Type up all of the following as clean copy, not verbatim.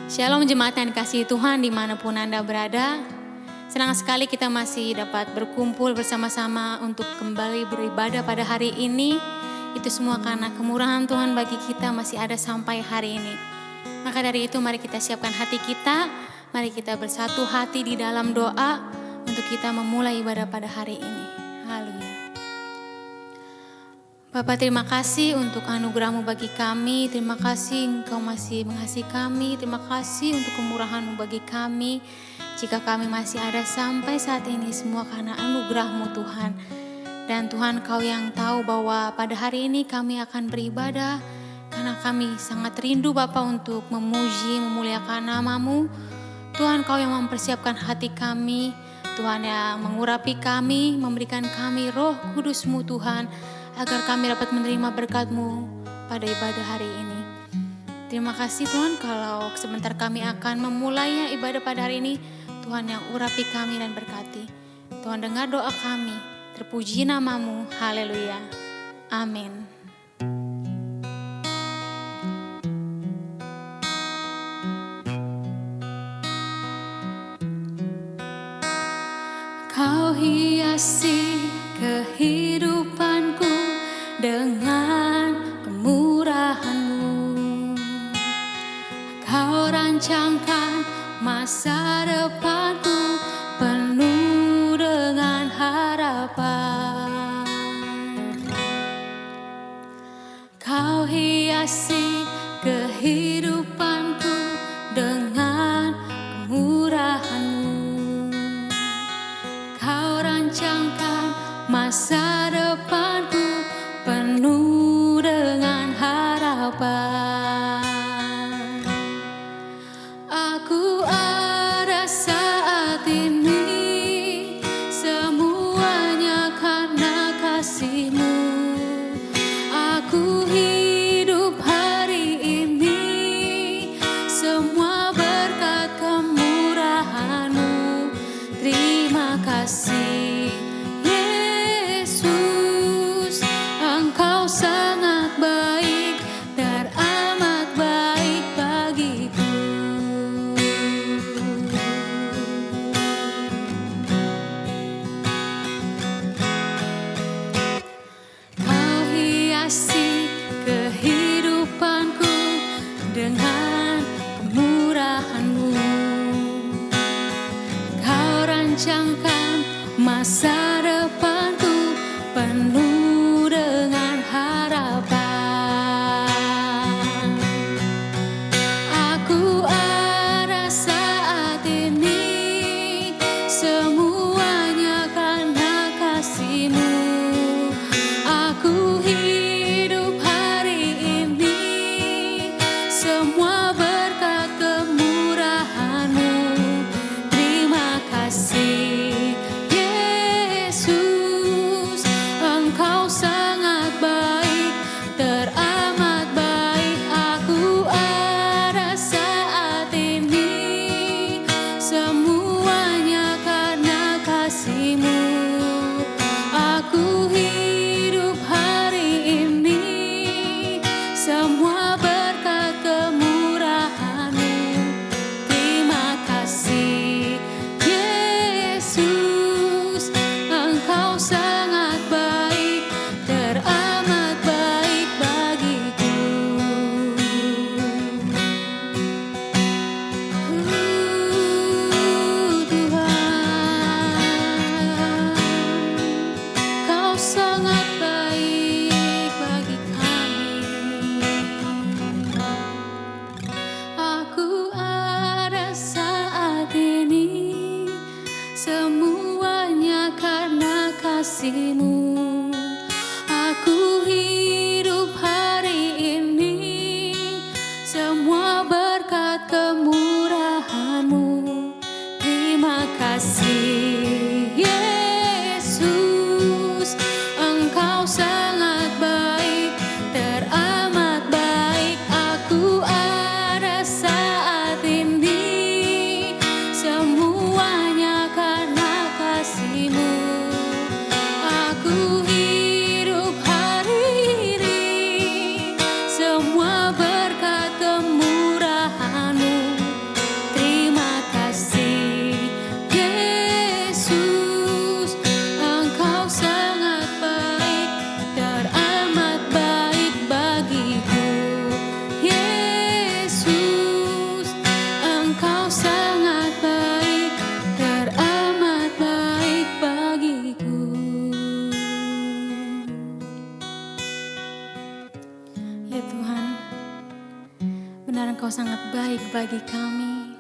Shalom jemaat yang dikasihi Tuhan dimanapun Anda berada. Senang sekali kita masih dapat berkumpul bersama-sama untuk kembali beribadah pada hari ini. Itu semua karena kemurahan Tuhan bagi kita masih ada sampai hari ini. Maka dari itu mari kita siapkan hati kita. Mari kita bersatu hati di dalam doa untuk kita memulai ibadah pada hari ini. Haleluya. Bapa, terima kasih untuk anugerah-Mu bagi kami. Terima kasih Engkau masih mengasihi kami. Terima kasih untuk kemurahan-Mu bagi kami. Jika kami masih ada sampai saat ini semua karena anugerah-Mu Tuhan. Dan Tuhan, Kau yang tahu bahwa pada hari ini kami akan beribadah. Karena kami sangat rindu Bapa untuk memuji, memuliakan nama-Mu. Tuhan, Kau yang mempersiapkan hati kami. Tuhan yang mengurapi kami, memberikan kami Roh Kudus-Mu Tuhan. Agar kami dapat menerima berkat-Mu pada ibadah hari ini. Terima kasih Tuhan kalau sebentar kami akan memulainya ibadah pada hari ini. Tuhan yang urapi kami dan berkati. Tuhan dengar doa kami. Terpuji nama-Mu. Haleluya. Amin. Kau hiasi kehidupanku dengan kemurahan-Mu. Kau rancangkan masa depanku penuh dengan harapan. Kau hiasi kehidupanku dengan kemurahan-Mu. Kau rancangkan masa depanku penuh dengan harapan. Aku ada saat ini semuanya karena kasih-Mu. Aku hidup hari Benar Engkau sangat baik bagi kami,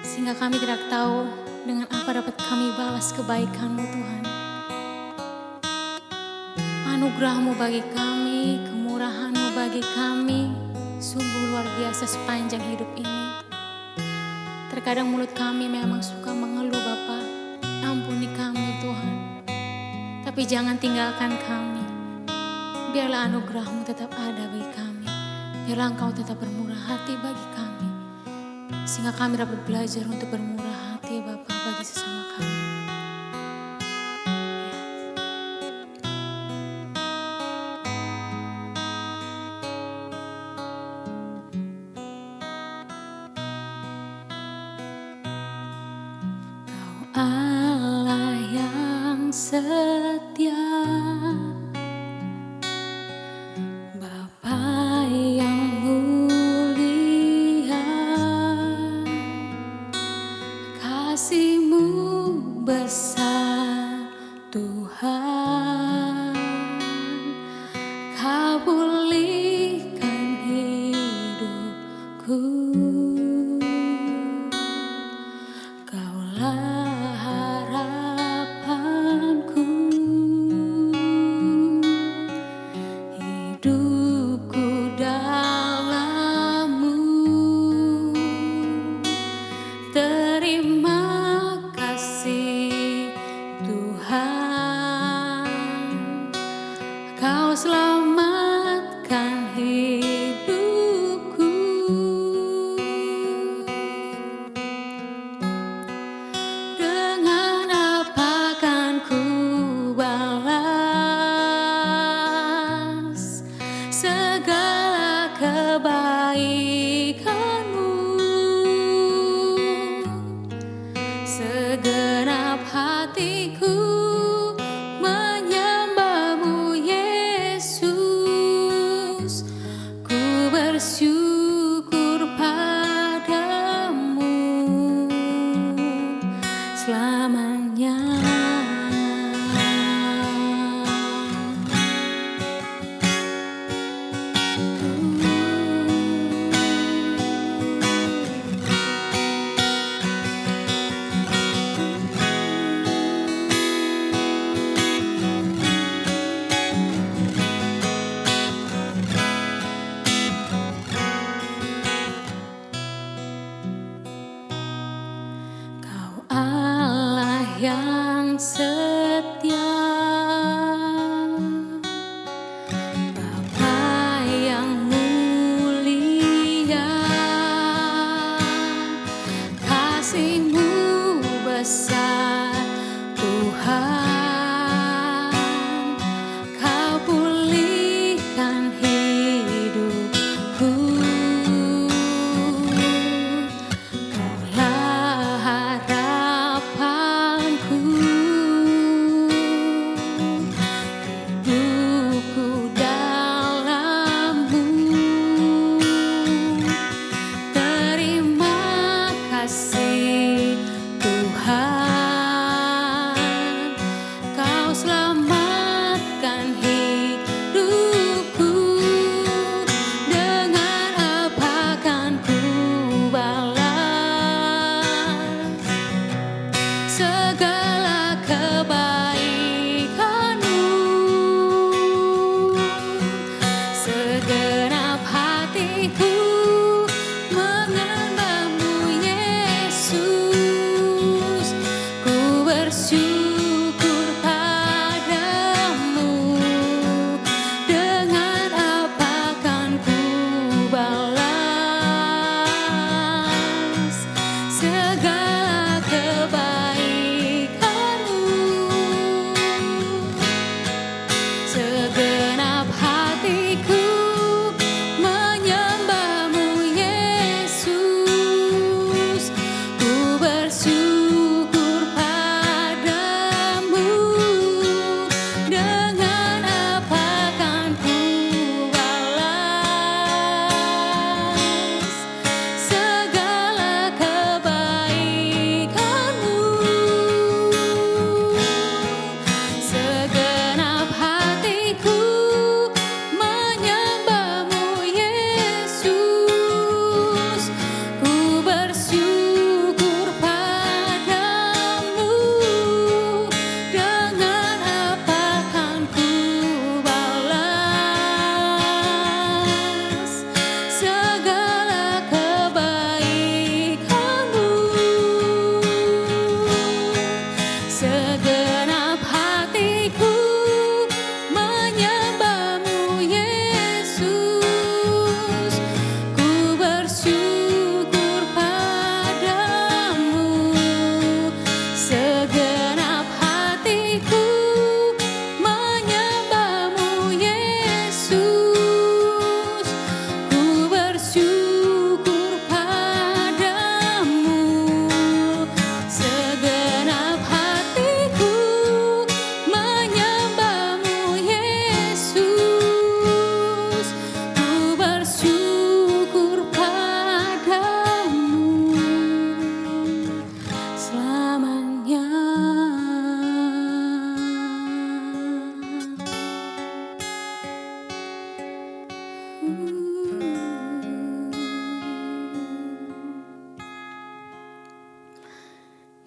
sehingga kami tidak tahu dengan apa dapat kami balas kebaikan-Mu Tuhan. Anugerah-Mu bagi kami, kemurahan-Mu bagi kami, sungguh luar biasa sepanjang hidup ini. Terkadang mulut kami memang suka mengeluh, Bapa. Ampuni kami Tuhan, tapi jangan tinggalkan kami. Biarlah anugerah-Mu tetap ada bagi kami. Biarlah Engkau tetap bermurah hati bagi kami, sehingga kami dapat belajar untuk bermurah hati Bapa bagi sesama kami. Kau Allah yang setia, Bapa yang mulia, kasih-Mu besar Tuhan. Kau pulihkan hidupku, Kaulah harapanku. Hidupku dalam-Mu, terima kasih Tuhan. Kau selamatkan hidupku. Dengan apa kan ku balas segala kebaikan-Mu? Segenap hatiku menyembah-Mu Yesus.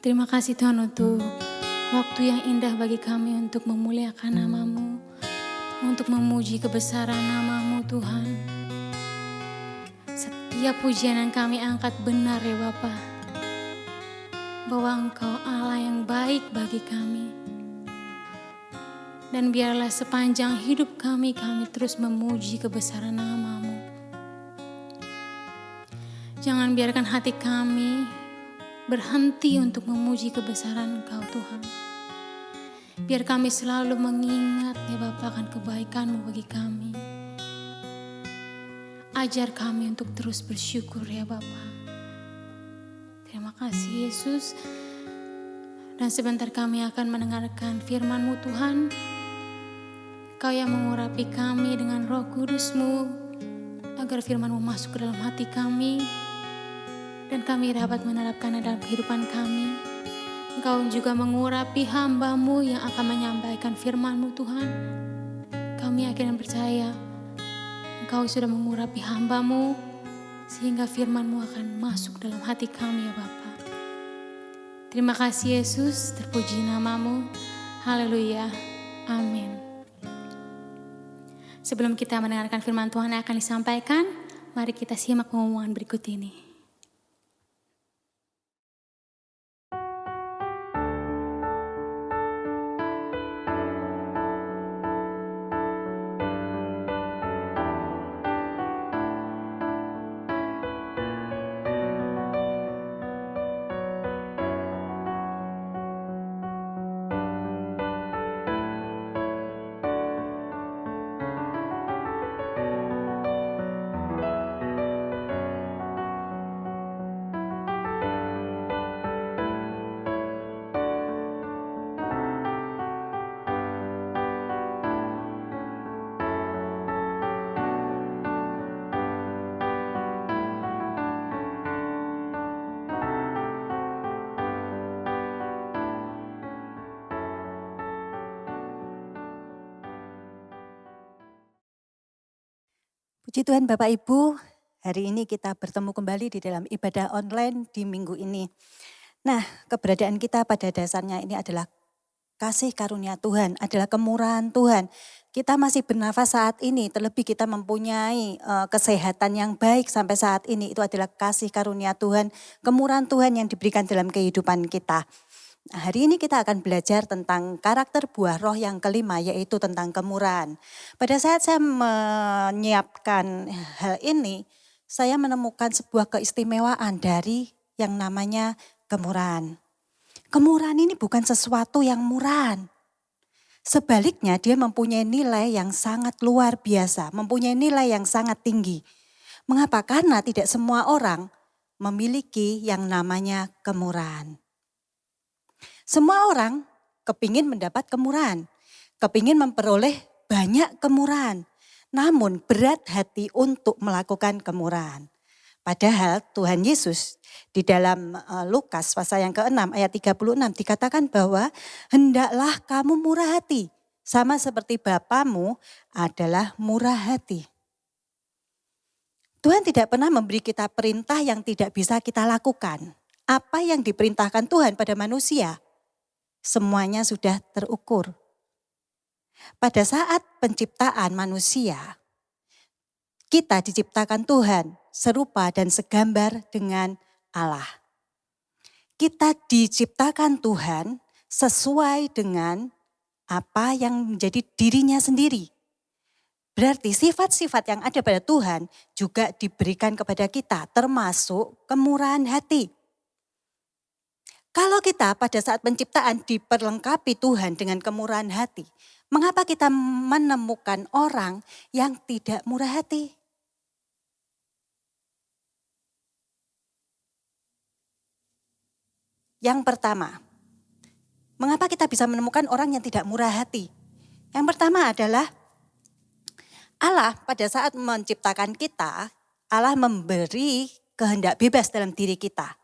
Terima kasih Tuhan untuk waktu yang indah bagi kami untuk memuliakan nama-Mu, untuk memuji kebesaran nama-Mu Tuhan. Setiap pujian yang kami angkat benar ya Bapa, bahwa Engkau Allah yang baik bagi kami. Dan biarlah sepanjang hidup kami terus memuji kebesaran nama-Mu. Jangan biarkan hati kami berhenti untuk memuji kebesaran Engkau Tuhan. Biar kami selalu mengingat ya Bapa akan kebaikan-Mu bagi kami. Ajar kami untuk terus bersyukur ya Bapa. Terima kasih Yesus. Dan sebentar kami akan mendengarkan firman-Mu Tuhan. Kau yang mengurapi kami dengan Roh Kudus-Mu, agar firman-Mu masuk ke dalam hati kami, dan kami dapat menerapkannya dalam kehidupan kami. Engkau juga mengurapi hamba-Mu yang akan menyampaikan firman-Mu Tuhan. Kami yakin dan percaya Engkau sudah mengurapi hamba-Mu, sehingga firman-Mu akan masuk dalam hati kami ya Bapa. Terima kasih Yesus, terpuji nama-Mu. Haleluya, amin. Sebelum kita mendengarkan firman Tuhan yang akan disampaikan, mari kita simak pengumuman berikut ini. Puji Tuhan Bapak Ibu, hari ini kita bertemu kembali di dalam ibadah online di minggu ini. Nah, keberadaan kita pada dasarnya ini adalah kasih karunia Tuhan, adalah kemurahan Tuhan. Kita masih bernafas saat ini, terlebih kita mempunyai kesehatan yang baik sampai saat ini. Itu adalah kasih karunia Tuhan, kemurahan Tuhan yang diberikan dalam kehidupan kita. Nah, hari ini kita akan belajar tentang karakter buah roh yang kelima, yaitu tentang kemurahan. Pada saat saya menyiapkan hal ini, saya menemukan sebuah keistimewaan dari yang namanya kemurahan. Kemurahan ini bukan sesuatu yang murahan. Sebaliknya dia mempunyai nilai yang sangat luar biasa, mempunyai nilai yang sangat tinggi. Mengapa? Karena tidak semua orang memiliki yang namanya kemurahan. Semua orang kepingin mendapat kemurahan, kepingin memperoleh banyak kemurahan, namun berat hati untuk melakukan kemurahan. Padahal Tuhan Yesus di dalam Lukas pasal yang ke-6 ayat 36 dikatakan bahwa hendaklah kamu murah hati, sama seperti Bapamu adalah murah hati. Tuhan tidak pernah memberi kita perintah yang tidak bisa kita lakukan. Apa yang diperintahkan Tuhan pada manusia, semuanya sudah terukur. Pada saat penciptaan manusia, kita diciptakan Tuhan serupa dan segambar dengan Allah. Kita diciptakan Tuhan sesuai dengan apa yang menjadi dirinya sendiri. Berarti sifat-sifat yang ada pada Tuhan juga diberikan kepada kita, termasuk kemurahan hati. Kalau kita pada saat penciptaan diperlengkapi Tuhan dengan kemurahan hati, mengapa kita menemukan orang yang tidak murah hati? Yang pertama, mengapa kita bisa menemukan orang yang tidak murah hati? Yang pertama adalah Allah pada saat menciptakan kita, Allah memberi kehendak bebas dalam diri kita.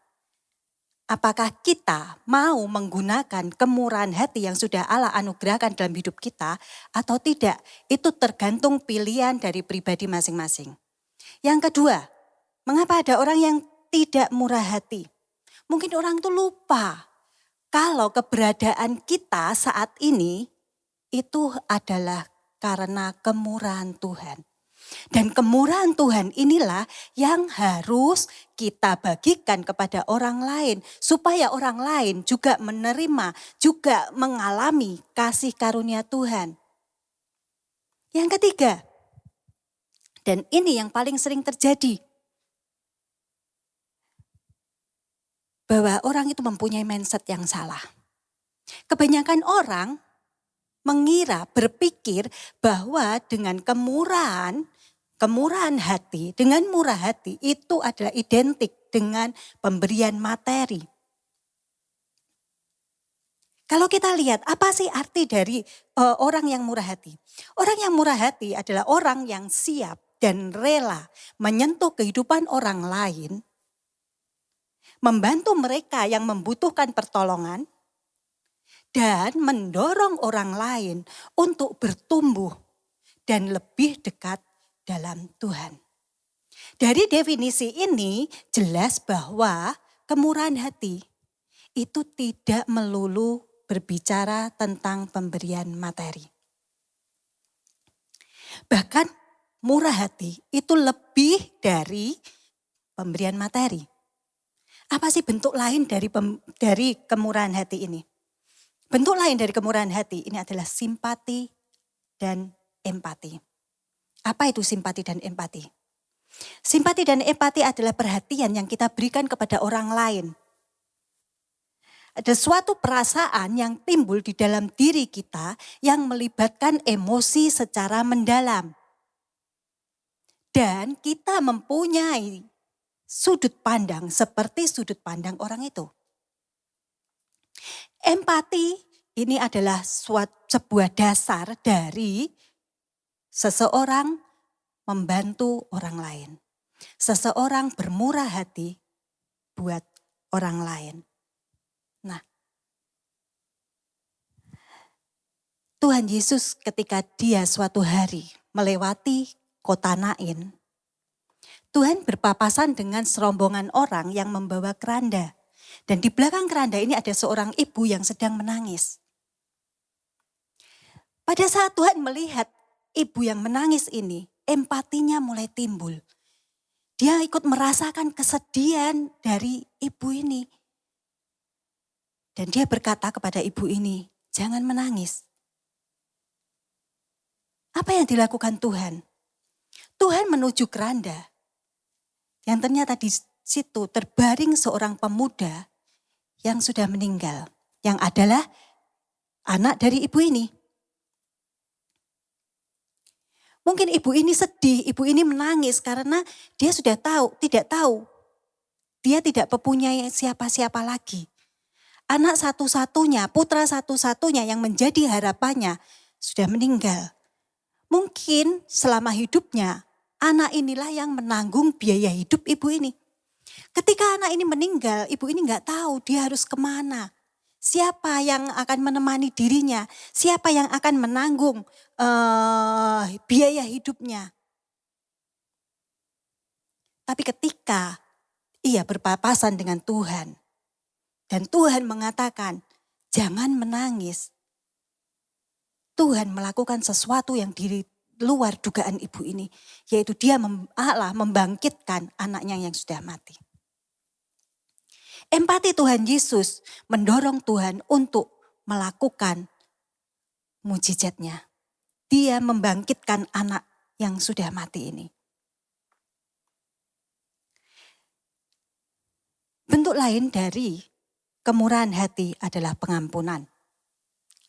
Apakah kita mau menggunakan kemurahan hati yang sudah Allah anugerahkan dalam hidup kita atau tidak? Itu tergantung pilihan dari pribadi masing-masing. Yang kedua, mengapa ada orang yang tidak murah hati? Mungkin orang itu lupa kalau keberadaan kita saat ini itu adalah karena kemurahan Tuhan. Dan kemurahan Tuhan inilah yang harus kita bagikan kepada orang lain. Supaya orang lain juga menerima, juga mengalami kasih karunia Tuhan. Yang ketiga, dan ini yang paling sering terjadi. Bahwa orang itu mempunyai mindset yang salah. Kebanyakan orang mengira, berpikir bahwa dengan kemurahan hati, dengan murah hati itu adalah identik dengan pemberian materi. Kalau kita lihat apa sih arti dari orang yang murah hati? Orang yang murah hati adalah orang yang siap dan rela menyentuh kehidupan orang lain, membantu mereka yang membutuhkan pertolongan, dan mendorong orang lain untuk bertumbuh dan lebih dekat dalam Tuhan. Dari definisi ini jelas bahwa kemurahan hati itu tidak melulu berbicara tentang pemberian materi. Bahkan murah hati itu lebih dari pemberian materi. Apa sih bentuk lain dari kemurahan hati ini? Bentuk lain dari kemurahan hati ini adalah simpati dan empati. Apa itu simpati dan empati? Simpati dan empati adalah perhatian yang kita berikan kepada orang lain. Ada suatu perasaan yang timbul di dalam diri kita yang melibatkan emosi secara mendalam. Dan kita mempunyai sudut pandang seperti sudut pandang orang itu. Empati ini adalah sebuah dasar dari seseorang membantu orang lain. Seseorang bermurah hati buat orang lain. Nah, Tuhan Yesus ketika dia suatu hari melewati kota Nain, Tuhan berpapasan dengan serombongan orang yang membawa keranda. Dan di belakang keranda ini ada seorang ibu yang sedang menangis. Pada saat Tuhan melihat ibu yang menangis ini, empatinya mulai timbul. Dia ikut merasakan kesedihan dari ibu ini. Dan dia berkata kepada ibu ini, jangan menangis. Apa yang dilakukan Tuhan? Tuhan menuju keranda. Yang ternyata di situ terbaring seorang pemuda yang sudah meninggal. Yang adalah anak dari ibu ini. Mungkin ibu ini sedih, ibu ini menangis karena dia sudah tidak tahu. Dia tidak mempunyai siapa-siapa lagi. Anak satu-satunya, putra satu-satunya yang menjadi harapannya sudah meninggal. Mungkin selama hidupnya, anak inilah yang menanggung biaya hidup ibu ini. Ketika anak ini meninggal, ibu ini nggak tahu dia harus kemana. Siapa yang akan menemani dirinya, siapa yang akan menanggung biaya hidupnya. Tapi ketika ia berpapasan dengan Tuhan, dan Tuhan mengatakan, jangan menangis. Tuhan melakukan sesuatu yang di luar dugaan ibu ini. Yaitu dia Allah membangkitkan anaknya yang sudah mati. Empati Tuhan Yesus mendorong Tuhan untuk melakukan mujizatnya. Dia membangkitkan anak yang sudah mati ini. Bentuk lain dari kemurahan hati adalah pengampunan.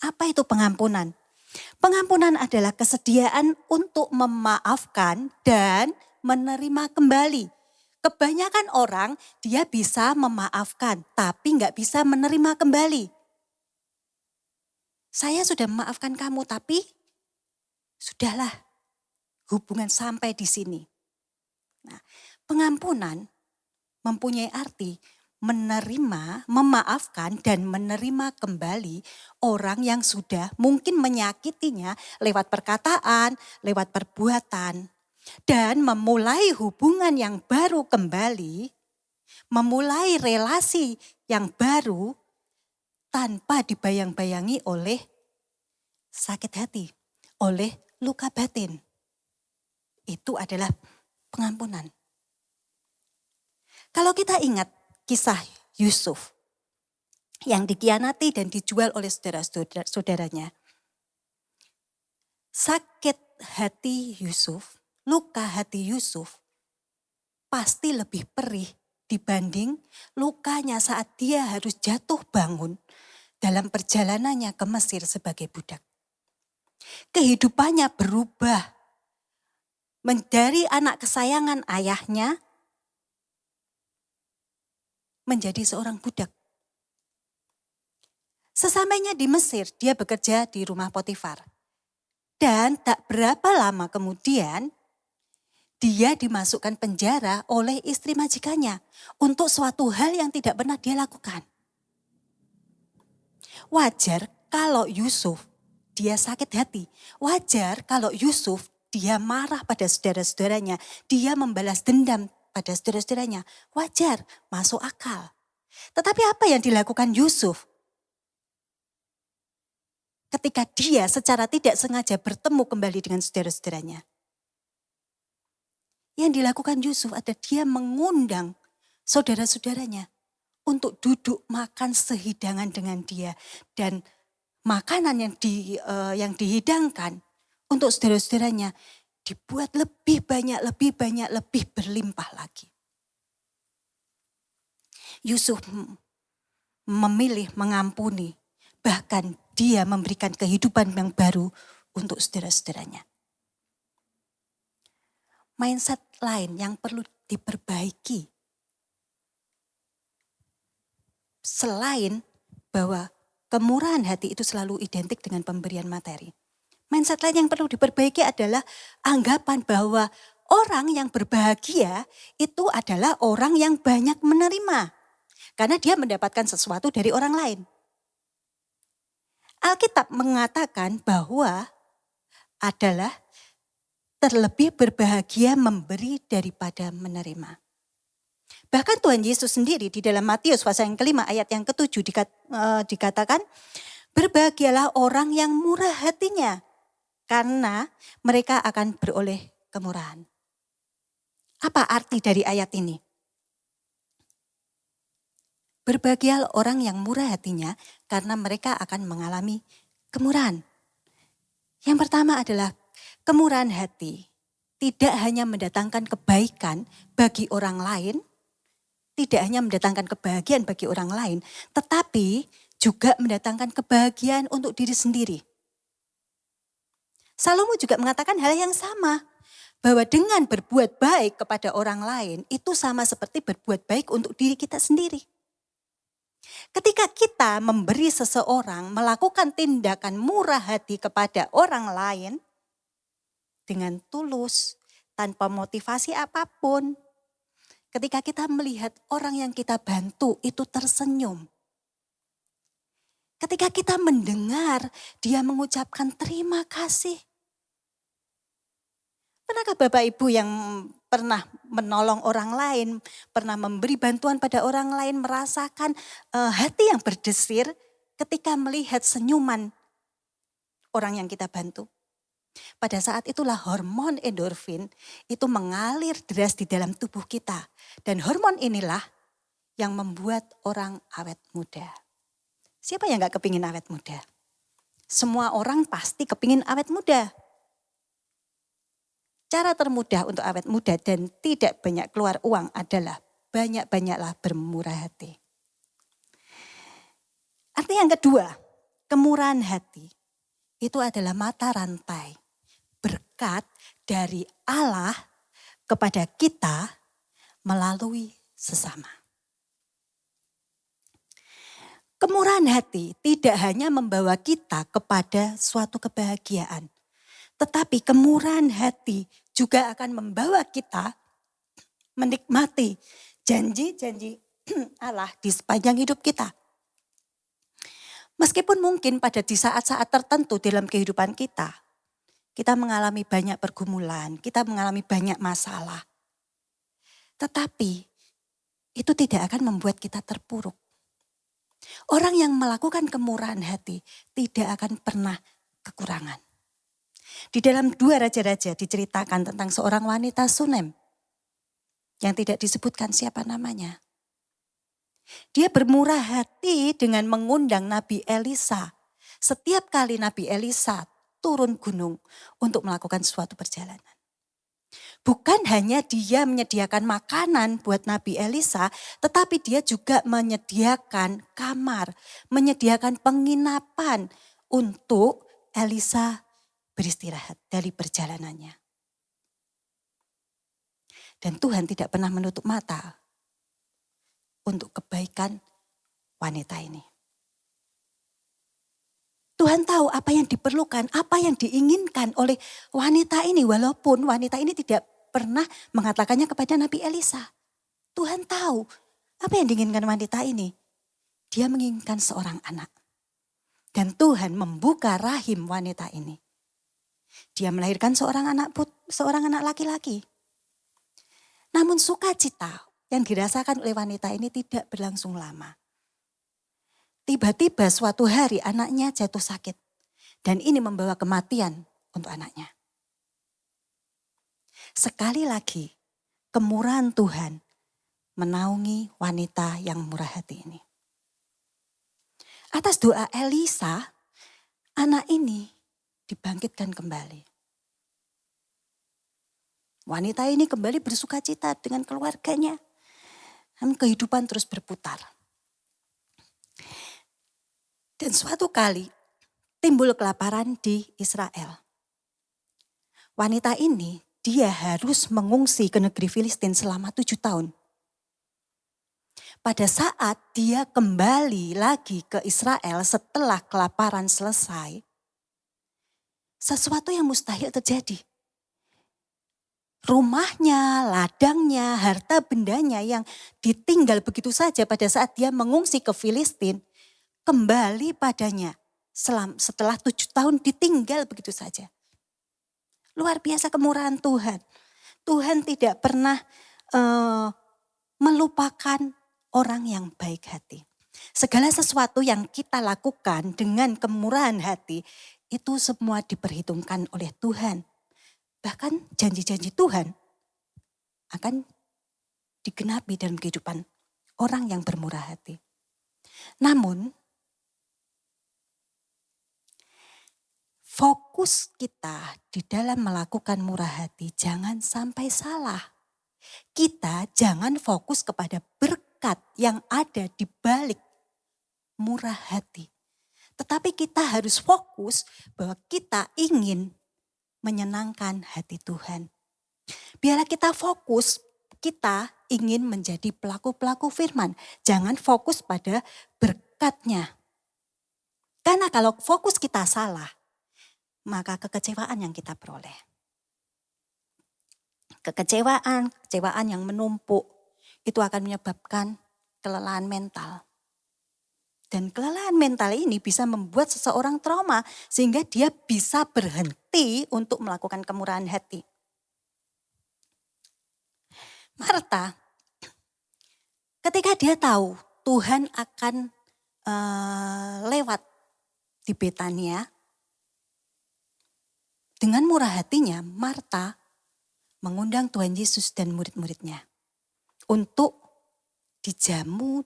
Apa itu pengampunan? Pengampunan adalah kesediaan untuk memaafkan dan menerima kembali. Kebanyakan orang dia bisa memaafkan tapi nggak bisa menerima kembali. Saya sudah memaafkan kamu tapi sudahlah hubungan sampai di sini. Nah, pengampunan mempunyai arti menerima, memaafkan dan menerima kembali orang yang sudah mungkin menyakitinya lewat perkataan, lewat perbuatan. Dan memulai hubungan yang baru kembali, memulai relasi yang baru tanpa dibayang-bayangi oleh sakit hati, oleh luka batin. Itu adalah pengampunan. Kalau kita ingat kisah Yusuf yang dikhianati dan dijual oleh saudara-saudaranya. Sakit hati Yusuf, luka hati Yusuf pasti lebih perih dibanding lukanya saat dia harus jatuh bangun dalam perjalanannya ke Mesir sebagai budak. Kehidupannya berubah dari anak kesayangan ayahnya menjadi seorang budak. Sesampainya di Mesir, dia bekerja di rumah Potifar. Dan tak berapa lama kemudian, dia dimasukkan penjara oleh istri majikannya untuk suatu hal yang tidak pernah dia lakukan. Wajar kalau Yusuf, dia sakit hati. Wajar kalau Yusuf, dia marah pada saudara-saudaranya. Dia membalas dendam pada saudara-saudaranya. Wajar, masuk akal. Tetapi apa yang dilakukan Yusuf? Ketika dia secara tidak sengaja bertemu kembali dengan saudara-saudaranya. Yang dilakukan Yusuf adalah dia mengundang saudara-saudaranya untuk duduk makan sehidangan dengan dia. Dan makanan yang dihidangkan untuk saudara-saudaranya dibuat lebih banyak, lebih berlimpah lagi. Yusuf memilih mengampuni, bahkan dia memberikan kehidupan yang baru untuk saudara-saudaranya. Mindset lain yang perlu diperbaiki. Selain bahwa kemurahan hati itu selalu identik dengan pemberian materi. Mindset lain yang perlu diperbaiki adalah anggapan bahwa orang yang berbahagia itu adalah orang yang banyak menerima. Karena dia mendapatkan sesuatu dari orang lain. Alkitab mengatakan bahwa adalah terlebih berbahagia memberi daripada menerima. Bahkan Tuhan Yesus sendiri di dalam Matius pasal yang kelima ayat yang ke-7 dikatakan, berbahagialah orang yang murah hatinya karena mereka akan beroleh kemurahan. Apa arti dari ayat ini? Berbahagialah orang yang murah hatinya karena mereka akan mengalami kemurahan. Yang pertama adalah kemurahan hati tidak hanya mendatangkan kebaikan bagi orang lain, tidak hanya mendatangkan kebahagiaan bagi orang lain, tetapi juga mendatangkan kebahagiaan untuk diri sendiri. Salomo juga mengatakan hal yang sama, bahwa dengan berbuat baik kepada orang lain itu sama seperti berbuat baik untuk diri kita sendiri. Ketika kita memberi seseorang melakukan tindakan murah hati kepada orang lain dengan tulus, tanpa motivasi apapun, ketika kita melihat orang yang kita bantu itu tersenyum, ketika kita mendengar dia mengucapkan terima kasih. Pernahkah Bapak Ibu yang pernah menolong orang lain, pernah memberi bantuan pada orang lain, merasakan hati yang berdesir ketika melihat senyuman orang yang kita bantu? Pada saat itulah hormon endorfin itu mengalir deras di dalam tubuh kita. Dan hormon inilah yang membuat orang awet muda. Siapa yang gak kepingin awet muda? Semua orang pasti kepingin awet muda. Cara termudah untuk awet muda dan tidak banyak keluar uang adalah banyak-banyaklah bermurah hati. Arti yang kedua, kemurahan hati itu adalah mata rantai berkat dari Allah kepada kita melalui sesama. Kemurahan hati tidak hanya membawa kita kepada suatu kebahagiaan, tetapi kemurahan hati juga akan membawa kita menikmati janji-janji Allah di sepanjang hidup kita. Meskipun mungkin pada di saat-saat tertentu dalam kehidupan kita mengalami banyak pergumulan, kita mengalami banyak masalah. Tetapi itu tidak akan membuat kita terpuruk. Orang yang melakukan kemurahan hati tidak akan pernah kekurangan. Di dalam 2 Raja-Raja diceritakan tentang seorang wanita Sunem yang tidak disebutkan siapa namanya. Dia bermurah hati dengan mengundang Nabi Elisa. Setiap kali Nabi Elisa turun gunung untuk melakukan suatu perjalanan. Bukan hanya dia menyediakan makanan buat Nabi Elisa, tetapi dia juga menyediakan kamar, menyediakan penginapan untuk Elisa beristirahat dari perjalanannya. Dan Tuhan tidak pernah menutup mata untuk kebaikan wanita ini. Tuhan tahu apa yang diperlukan, apa yang diinginkan oleh wanita ini. Walaupun wanita ini tidak pernah mengatakannya kepada Nabi Elisa. Tuhan tahu apa yang diinginkan wanita ini. Dia menginginkan seorang anak. Dan Tuhan membuka rahim wanita ini. Dia melahirkan seorang anak laki-laki. Namun sukacita yang dirasakan oleh wanita ini tidak berlangsung lama. Tiba-tiba suatu hari anaknya jatuh sakit. Dan ini membawa kematian untuk anaknya. Sekali lagi kemurahan Tuhan menaungi wanita yang murah hati ini. Atas doa Elisa, anak ini dibangkitkan kembali. Wanita ini kembali bersukacita dengan keluarganya. Dan kehidupan terus berputar. Dan suatu kali timbul kelaparan di Israel. Wanita ini dia harus mengungsi ke negeri Filistin selama 7 tahun. Pada saat dia kembali lagi ke Israel setelah kelaparan selesai, sesuatu yang mustahil terjadi. Rumahnya, ladangnya, harta bendanya yang ditinggal begitu saja pada saat dia mengungsi ke Filistin, kembali padanya setelah 7 tahun ditinggal begitu saja. Luar biasa kemurahan Tuhan. Tuhan tidak pernah melupakan orang yang baik hati. Segala sesuatu yang kita lakukan dengan kemurahan hati, itu semua diperhitungkan oleh Tuhan. Bahkan janji-janji Tuhan akan digenapi dalam kehidupan orang yang bermurah hati. Namun, fokus kita di dalam melakukan murah hati jangan sampai salah. Kita jangan fokus kepada berkat yang ada di balik murah hati. Tetapi kita harus fokus bahwa kita ingin menyenangkan hati Tuhan. Biarlah kita fokus, kita ingin menjadi pelaku-pelaku firman. Jangan fokus pada berkatnya. Karena kalau fokus kita salah, maka kekecewaan yang kita peroleh. Kekecewaan yang menumpuk itu akan menyebabkan kelelahan mental. Dan kelelahan mental ini bisa membuat seseorang trauma sehingga dia bisa berhenti untuk melakukan kemurahan hati. Marta, ketika dia tahu Tuhan akan lewat di Betania, dengan murah hatinya, Marta mengundang Tuhan Yesus dan murid-muridnya untuk dijamu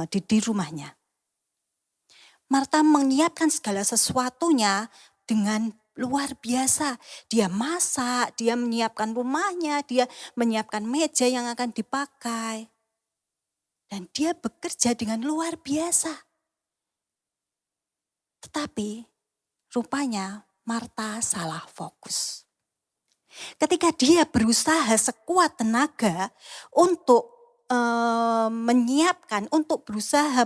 di rumahnya. Marta menyiapkan segala sesuatunya dengan luar biasa. Dia masak, dia menyiapkan rumahnya, dia menyiapkan meja yang akan dipakai. Dan dia bekerja dengan luar biasa. Tetapi rupanya Marta salah fokus. Ketika dia berusaha sekuat tenaga untuk menyiapkan, untuk berusaha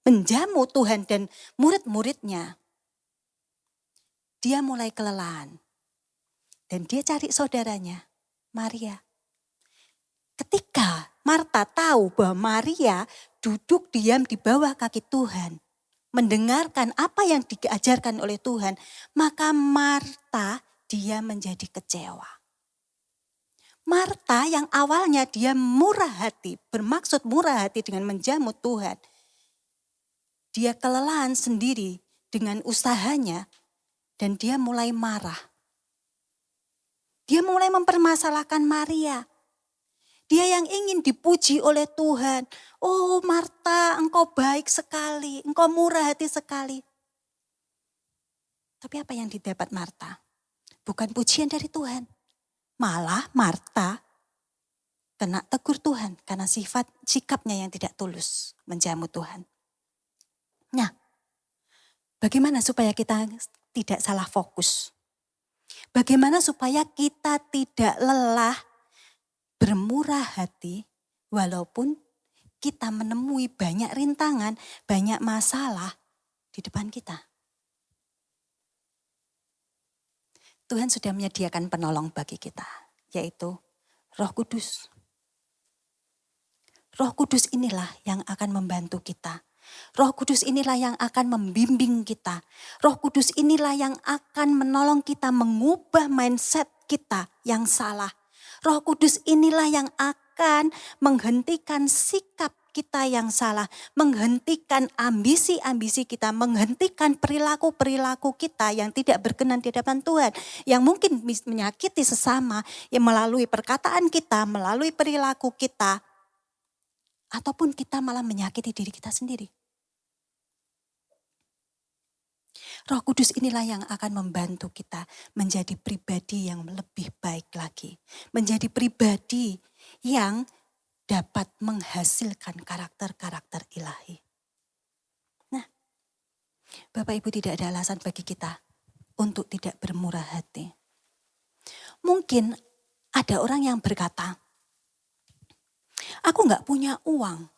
menjamu Tuhan dan murid-muridnya, dia mulai kelelahan. Dan dia cari saudaranya, Maria. Ketika Marta tahu bahwa Maria duduk diam di bawah kaki Tuhan, mendengarkan apa yang diajarkan oleh Tuhan, maka Marta dia menjadi kecewa. Marta yang awalnya dia murah hati, bermaksud murah hati dengan menjamu Tuhan, dia kelelahan sendiri dengan usahanya dan dia mulai marah. Dia mulai mempermasalahkan Maria. Dia yang ingin dipuji oleh Tuhan. Oh Marta, engkau baik sekali, engkau murah hati sekali. Tapi apa yang didapat Marta? Bukan pujian dari Tuhan. Malah Marta kena tegur Tuhan karena sikapnya yang tidak tulus menjamu Tuhan. Nah, bagaimana supaya kita tidak salah fokus? Bagaimana supaya kita tidak lelah bermurah hati walaupun kita menemui banyak rintangan, banyak masalah di depan kita? Tuhan sudah menyediakan penolong bagi kita, yaitu Roh Kudus. Roh Kudus inilah yang akan membantu kita. Roh Kudus inilah yang akan membimbing kita. Roh Kudus inilah yang akan menolong kita mengubah mindset kita yang salah. Roh Kudus inilah yang akan menghentikan sikap kita yang salah, menghentikan ambisi-ambisi kita, menghentikan perilaku-perilaku kita yang tidak berkenan di hadapan Tuhan, yang mungkin menyakiti sesama, yang melalui perkataan kita, melalui perilaku kita, ataupun kita malah menyakiti diri kita sendiri. Roh Kudus inilah yang akan membantu kita menjadi pribadi yang lebih baik lagi. Menjadi pribadi yang dapat menghasilkan karakter-karakter ilahi. Nah, Bapak Ibu, tidak ada alasan bagi kita untuk tidak bermurah hati. Mungkin ada orang yang berkata, aku gak punya uang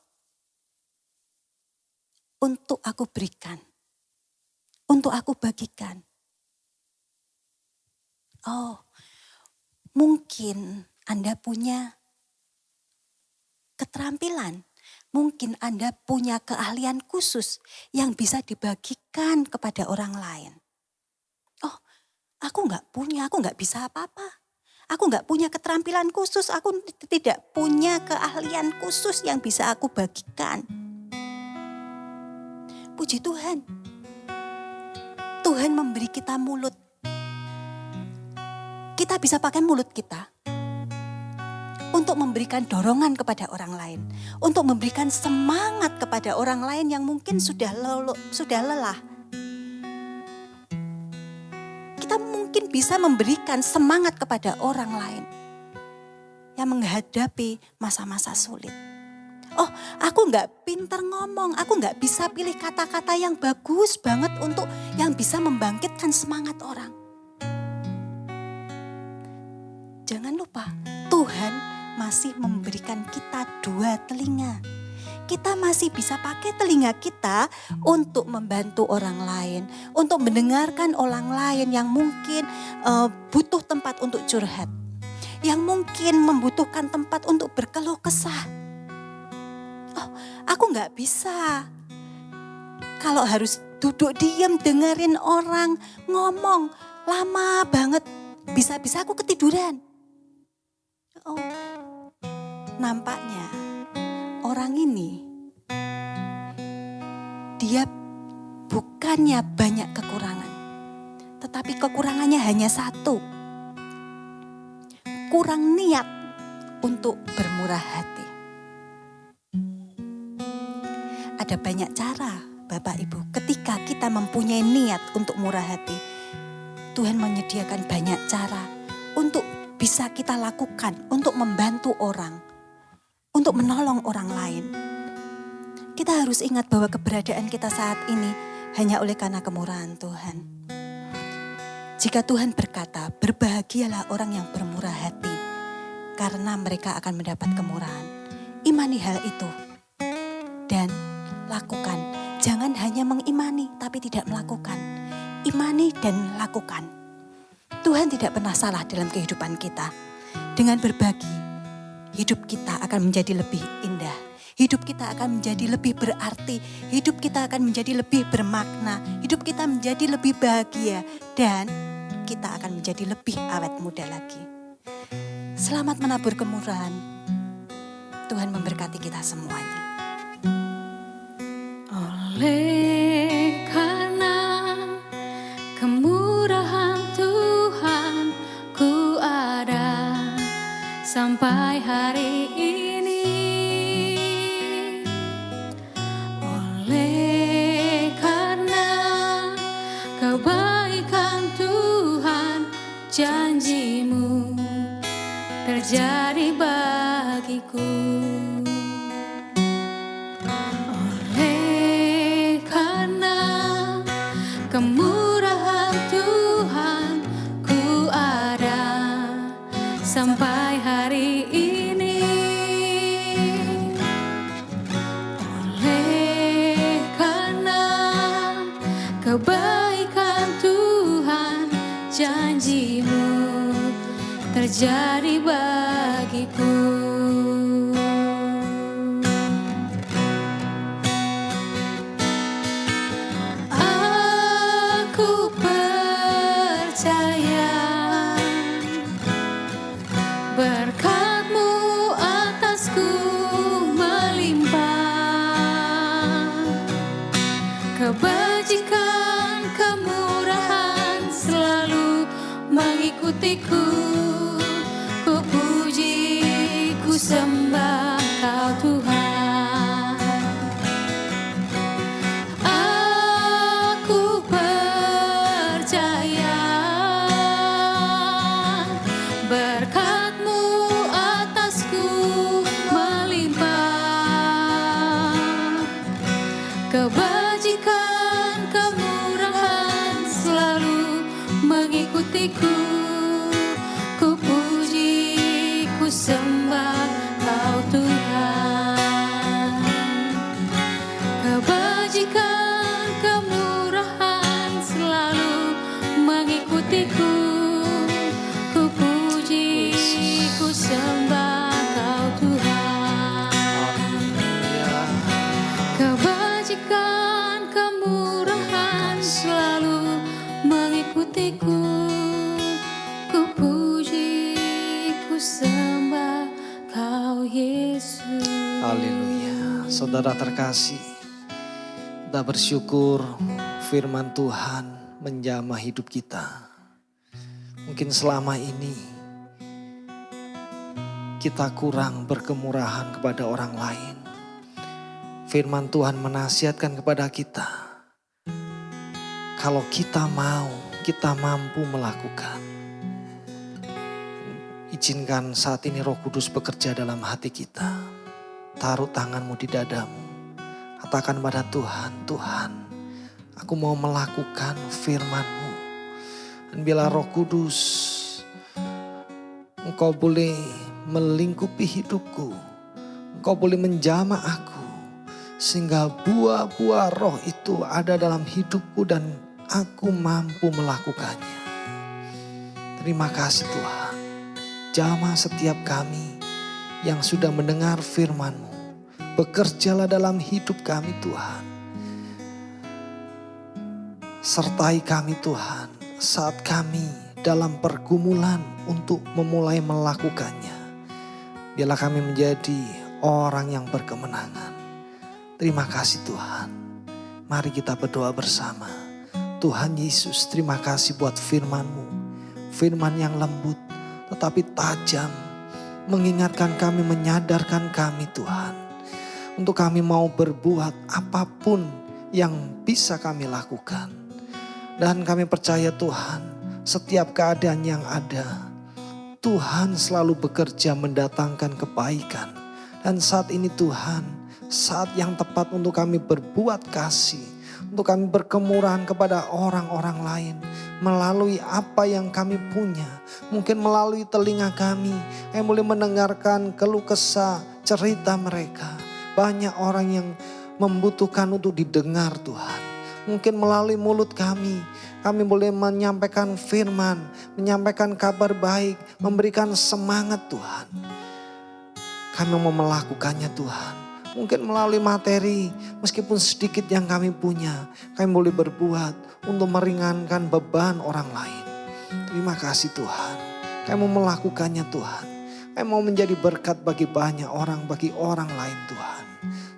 untuk aku berikan. Untuk aku bagikan. Oh, mungkin Anda punya keterampilan. Mungkin Anda punya keahlian khusus yang bisa dibagikan kepada orang lain. Oh, aku gak punya, aku gak bisa apa-apa. Aku gak punya keterampilan khusus, aku tidak punya keahlian khusus yang bisa aku bagikan. Puji Tuhan. Tuhan memberi kita mulut. Kita bisa pakai mulut kita untuk memberikan dorongan kepada orang lain, untuk memberikan semangat kepada orang lain yang mungkin sudah lelah. Kita mungkin bisa memberikan semangat kepada orang lain yang menghadapi masa-masa sulit. Oh, aku gak pintar ngomong, aku gak bisa pilih kata-kata yang bagus banget untuk yang bisa membangkitkan semangat orang. Jangan lupa, Tuhan masih memberikan kita 2 telinga. Kita masih bisa pakai telinga kita untuk membantu orang lain, untuk mendengarkan orang lain yang mungkin butuh tempat untuk curhat, yang mungkin membutuhkan tempat untuk berkeluh kesah. Oh, aku gak bisa. Kalau harus duduk diam dengerin orang ngomong lama banget, bisa-bisa aku ketiduran. Oh, nampaknya orang ini dia bukannya banyak kekurangan, tetapi kekurangannya hanya satu. Kurang niat untuk bermurah hati. Ada banyak cara, Bapak Ibu, ketika kita mempunyai niat untuk murah hati. Tuhan menyediakan banyak cara untuk bisa kita lakukan, untuk membantu orang, untuk menolong orang lain. Kita harus ingat bahwa keberadaan kita saat ini hanya oleh karena kemurahan Tuhan. Jika Tuhan berkata, berbahagialah orang yang bermurah hati, karena mereka akan mendapat kemurahan. Imani hal itu dan lakukan. Jangan hanya mengimani tapi tidak melakukan. Imani dan lakukan. Tuhan tidak pernah salah dalam kehidupan kita. Dengan berbagi, hidup kita akan menjadi lebih indah. Hidup kita akan menjadi lebih berarti. Hidup kita akan menjadi lebih bermakna. Hidup kita menjadi lebih bahagia. Dan kita akan menjadi lebih awet muda lagi. Selamat menabur kemurahan. Tuhan memberkati kita semuanya. Oleh karena kemurahan Tuhan, ku ada sampai hari ini. Oleh karena kebaikan Tuhan, janji-Mu terjadi bagiku. Oleh karena kemurahan Tuhan, ku ada sampai hari ini. Oleh karena kebaikan Tuhan, janji-Mu terjadi bagiku. Aku percaya berkat-Mu atasku melimpah, kebajikan, kemurahan selalu mengikutiku. Ku puji, ku sembah Kau Tuhan. Aku percaya berkat-Mu atasku melimpah, kebajikan, kemurahan selalu mengikutiku. Ku puji, ku sembah Kau Tuhan. Kebajikan, kemurahan selalu mengikutiku. Ku puji, ku sembah Kau Tuhan. Kebajikan, kemurahan selalu mengikutiku. Ku puji, ku sembah Kau Yesus. Haleluya. Saudara terkasih, kita bersyukur firman Tuhan menjamah hidup kita. Mungkin selama ini kita kurang berkemurahan kepada orang lain. Firman Tuhan menasihatkan kepada kita, kalau kita mau, kita mampu melakukan. Izinkan saat ini Roh Kudus bekerja dalam hati kita. Taruh tanganmu di dadamu. Katakan pada Tuhan, Tuhan, aku mau melakukan firman-Mu. Dan bila Roh Kudus, Engkau boleh melingkupi hidupku. Engkau boleh menjamah aku. Sehingga buah-buah roh itu ada dalam hidupku dan aku mampu melakukannya. Terima kasih Tuhan. Jamah setiap kami yang sudah mendengar firman-Mu. Bekerjalah dalam hidup kami Tuhan. Sertai kami Tuhan saat kami dalam pergumulan untuk memulai melakukannya. Biarlah kami menjadi orang yang berkemenangan. Terima kasih Tuhan. Mari kita berdoa bersama. Tuhan Yesus, terima kasih buat firman-Mu. Firman yang lembut tetapi tajam. Mengingatkan kami, menyadarkan kami Tuhan. Untuk kami mau berbuat apapun yang bisa kami lakukan. Dan kami percaya Tuhan, setiap keadaan yang ada, Tuhan selalu bekerja mendatangkan kebaikan. Dan saat ini Tuhan, saat yang tepat untuk kami berbuat kasih, untuk kami berkemurahan kepada orang-orang lain melalui apa yang kami punya. Mungkin melalui telinga kami boleh mendengarkan keluh kesah, cerita mereka. Banyak orang yang membutuhkan untuk didengar Tuhan. Mungkin melalui mulut kami boleh menyampaikan firman, menyampaikan kabar baik, memberikan semangat Tuhan. Kami mau melakukannya Tuhan. Mungkin melalui materi, meskipun sedikit yang kami punya, kami boleh berbuat untuk meringankan beban orang lain. Terima kasih Tuhan. Kami mau melakukannya Tuhan. Kami mau menjadi berkat bagi banyak orang, bagi orang lain Tuhan.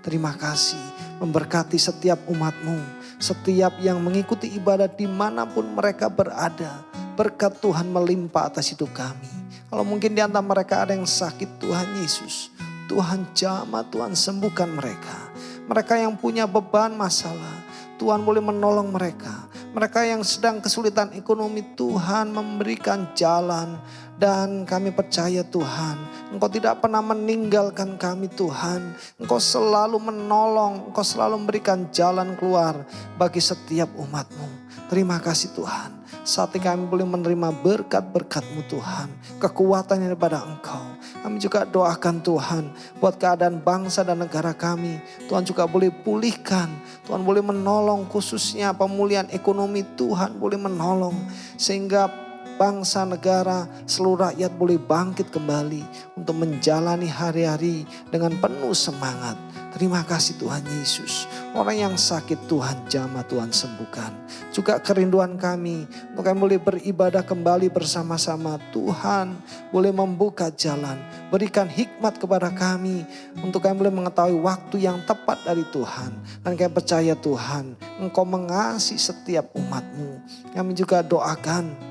Terima kasih. memberkati setiap umat-Mu, setiap yang mengikuti ibadah dimanapun mereka berada. Berkat Tuhan melimpah atas hidup kami. Kalau mungkin di antara mereka ada yang sakit, Tuhan Yesus, Tuhan jamah, Tuhan sembuhkan mereka. Mereka yang punya beban masalah, Tuhan boleh menolong mereka. Mereka yang sedang kesulitan ekonomi, Tuhan memberikan jalan. Dan kami percaya Tuhan, Engkau tidak pernah meninggalkan kami Tuhan. Engkau selalu menolong, Engkau selalu memberikan jalan keluar bagi setiap umat-Mu. Terima kasih Tuhan. Saat ini kami boleh menerima berkat-berkat-Mu Tuhan. Kekuatan yang daripada Engkau. Kami juga doakan Tuhan buat keadaan bangsa dan negara kami. Tuhan juga boleh pulihkan. Tuhan boleh menolong, khususnya pemulihan ekonomi. Tuhan boleh menolong sehingga bangsa, negara, seluruh rakyat boleh bangkit kembali untuk menjalani hari-hari dengan penuh semangat. Terima kasih Tuhan Yesus. Orang yang sakit Tuhan jamah, Tuhan sembuhkan. Juga kerinduan kami untuk kami boleh beribadah kembali bersama-sama. Tuhan boleh membuka jalan. Berikan hikmat kepada kami untuk kami boleh mengetahui waktu yang tepat dari Tuhan. Dan kami percaya Tuhan, Engkau mengasihi setiap umat-Mu. Kami juga doakan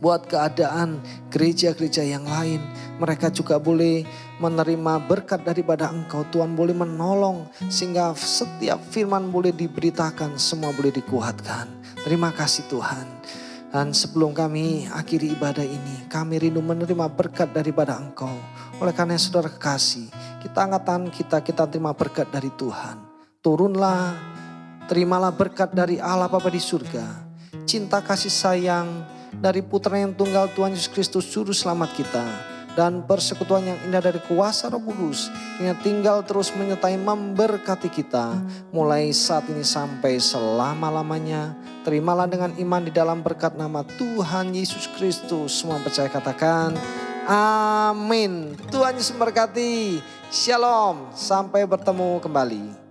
buat keadaan gereja-gereja yang lain. Mereka juga boleh menerima berkat daripada Engkau. Tuhan boleh menolong sehingga setiap firman boleh diberitakan, semua boleh dikuatkan. Terima kasih Tuhan. Dan sebelum kami akhiri ibadah ini, kami rindu menerima berkat daripada Engkau. Oleh karena saudara kekasih, kita angkat tangan kita terima berkat dari Tuhan. Turunlah, terimalah berkat dari Allah Bapa di surga. Cinta kasih sayang dari Putra yang tunggal Tuhan Yesus Kristus Juru Selamat kita. Dan persekutuan yang indah dari kuasa Roh Kudus yang tinggal terus menyertai memberkati kita. Mulai saat ini sampai selama-lamanya. Terimalah dengan iman di dalam berkat nama Tuhan Yesus Kristus. Semua percaya katakan amin. Tuhan Yesus memberkati. Shalom. Sampai bertemu kembali.